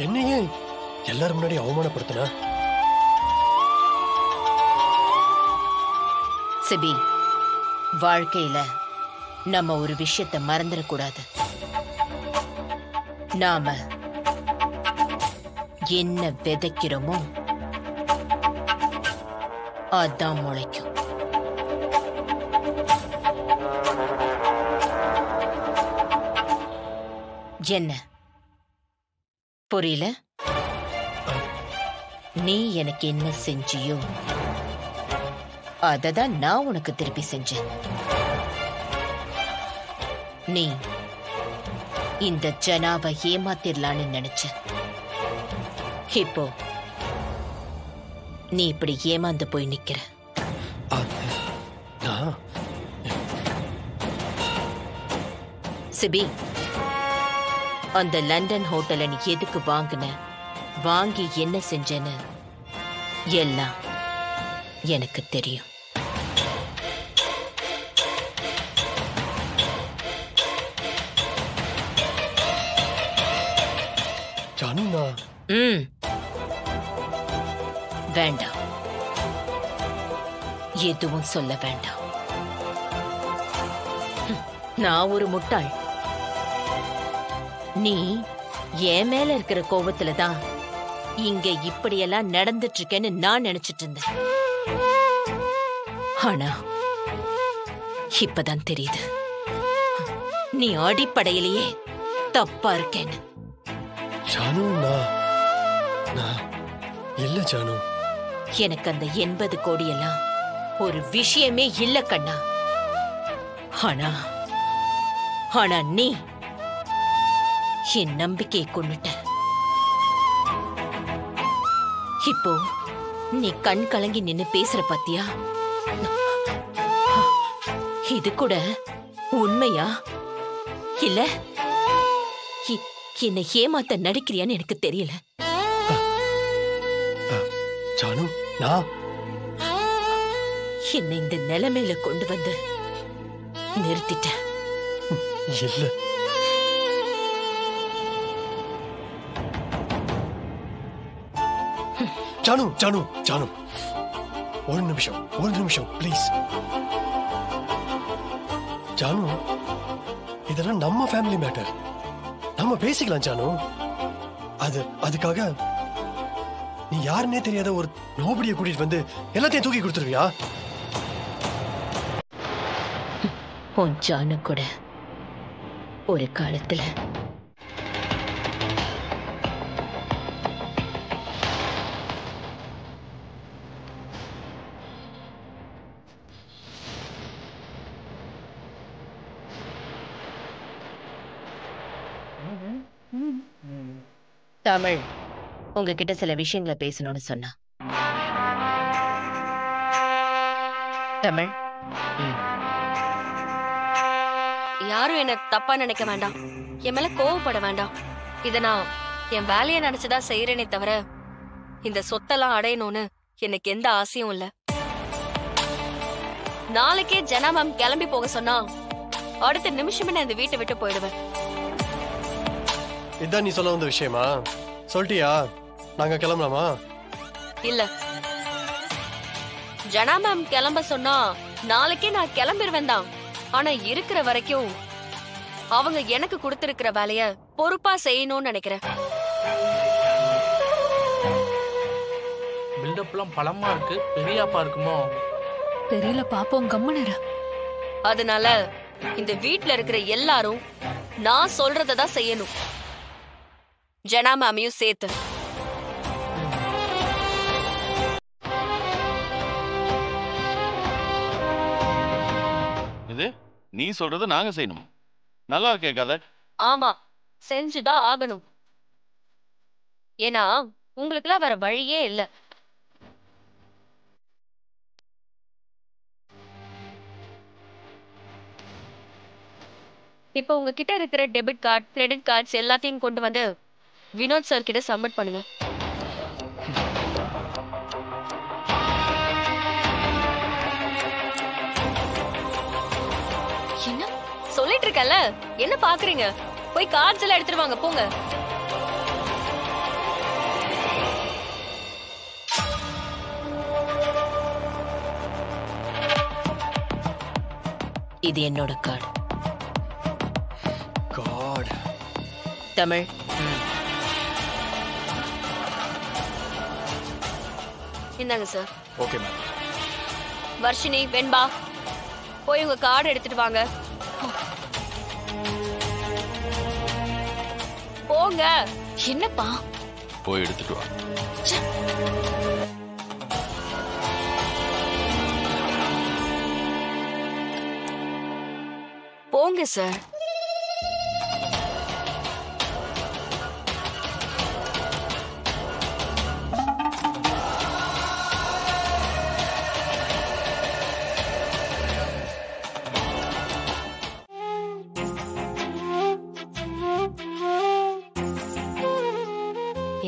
என்னையே எல்லாரும் முன்னாடி அவமானப்படுத்தினா? சிபி, வாழ்க்கையில நம்ம ஒரு விஷயத்தை மறந்துடக்கூடாது. நாம என்ன விதைக்கிறோமோ அதான் முளைக்கும். என்ன புரியல? நீ எனக்கு என்ன செஞ்சியோ அததான் நான் உனக்கு திருப்பி செஞ்சேன். நீ இந்த ஜனாவை ஏமாத்திரலான்னு நினைச்ச. இப்போ நீ இப்படி ஏமாந்து போய் நிக்கிற. சிபி, அந்த லண்டன் ஹோட்டலை நீ எதுக்கு வாங்கின, வாங்கி என்ன செஞ்சேன்னு எல்லாம் எனக்கு தெரியும். வேண்டாம், எதுவும் சொல்ல வேண்டாம். நான் ஒரு முட்டாள். நீ என் மேல இருக்கிற கோபத்துலதான் இங்க இப்படியெல்லாம் நடந்துட்டு இருக்கேன்னு நான் நினைச்சிட்டு இருந்தேன். ஆனா இப்பதான் தெரியுது நீ அடிப்படையிலேயே தப்பா இருக்கேன்னு. இல்ல ஜானு, எனக்கு அந்த 80 கோடி எல்லாம் ஒரு விஷயமே இல்ல கண்ணா. ஆனா நீ என் நம்பிக்கையை கொன்னுட்ட. இப்போ நீ கண் கலங்கி நின்னு பேசுற பாத்தியா? இது கூட உண்மையா இல்ல என்னை ஏமாத்த நடிக்கிறியான்னு எனக்கு தெரியல. ஜானு, நான் என்னை இந்த நிலைமையில கொண்டு வந்து நிறுத்திட்ட. இல்ல ஜானு, ஜானு, ஜானு, ஒரு நிமிஷம் ப்ளீஸ். ஜானு, இதெல்லாம் நம்ம ஃபேமிலி மேட்டர், நம்ம பேசிக்கலாம் ஜானு. அதுக்காக நீ யாருன்னே தெரியாத ஒரு நோபடியை கூட்டிட்டு வந்து எல்லாத்தையும் தூக்கி கொடுத்துருவியா? உன் ஜானு கூட ஒரு காலத்துல தமிழ் உங்ககிட்ட சில விஷயங்களை பேசணும்னு சொன்னா. தமிழ், யாரும் என்ன தப்பா நினைக்க வேண்டாம், என் மேல கோவப்பட வேண்டாம். இத நான் என் வேலையை நினைச்சுதான் செய்யறேனே தவிர இந்த சொத்தெல்லாம் அடையணும்னு எனக்கு எந்த ஆசையும் இல்ல. நாளைக்கே ஜனா மேம் கிளம்பி போக சொன்னா அடுத்த நிமிஷமே நான் இந்த வீட்டை விட்டு போயிடுவேன். இதான் நீ சொல்ல வந்த விஷயமா? சொல்லிட்டியா? நாங்க கிளம்பலாமா? இல்ல, ஜனா மேம் கிளம்ப சொன்னா நாளைக்கே நான் கிளம்பிடுவேன் தான். ஆனா இருக்கிற வரைக்கும் அவங்க எனக்கு கொடுத்திருக்கிற வேலைய பொறுப்பா செய்யணும்னு நினைக்கிறேன். பில்டப்லாம் பலமா இருக்கு, பெரியாப்பா இருக்குமோ? தெரியல, பாப்போம், கம்மனரா. அதனால இந்த வீட்ல இருக்கிற எல்லாரும் நான் சொல்றதான் செய்யணும், ஜனா மேமையும் சேர்த்து. இது நீ சொல்றது நாங்க செய்யணும். நல்லா இருக்கே கதை. ஆமா, செஞ்சுதான் ஆகணும். ஏன்னா உங்களுக்குலாம் வேற வழியே இல்ல. இப்ப உங்ககிட்ட இருக்கிற டெபிட் கார்டு, கிரெடிட் கார்ட்ஸ் எல்லாத்தையும் கொண்டு வந்து வினோத் சார் கிட்ட சப்மிட் பண்ணுங்க. என்ன சொல்லிட்டு இருக்கல, என்ன பாக்குறீங்க? போய் கார்ட்ஸ் எல்லாம் எடுத்துட்டு வாங்க, போங்க. இது என்னோட கார்டு. காட். தமிழ், இந்தாங்க sir. Okay ma'am. Varshini, Venba, போய் உங்க கார்டு எடுத்துட்டு வாங்க. போங்க. என்னப்பா? போய் எடுத்துட்டு வா. போங்க சார்.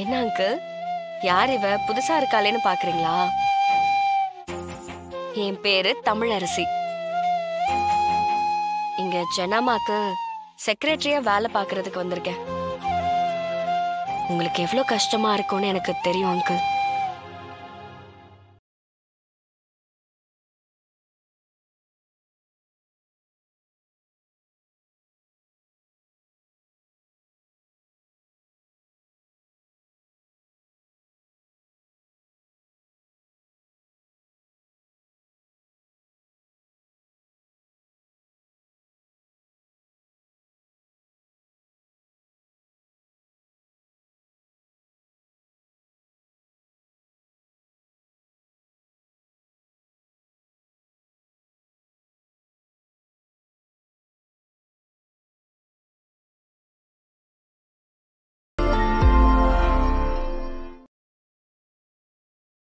என்ன அங்கிள், யார் இவ, புதுசா இருக்காளேன்னு பாக்குறீங்களா? என் பேரு தமிழரசி. இங்க ஜனமாக்கு செக்ரட்டரியா வேலை பாக்குறதுக்கு வந்திருக்கேன். உங்களுக்கு எவ்வளவு கஷ்டமா இருக்கும்னு எனக்கு தெரியும் அங்கிள்.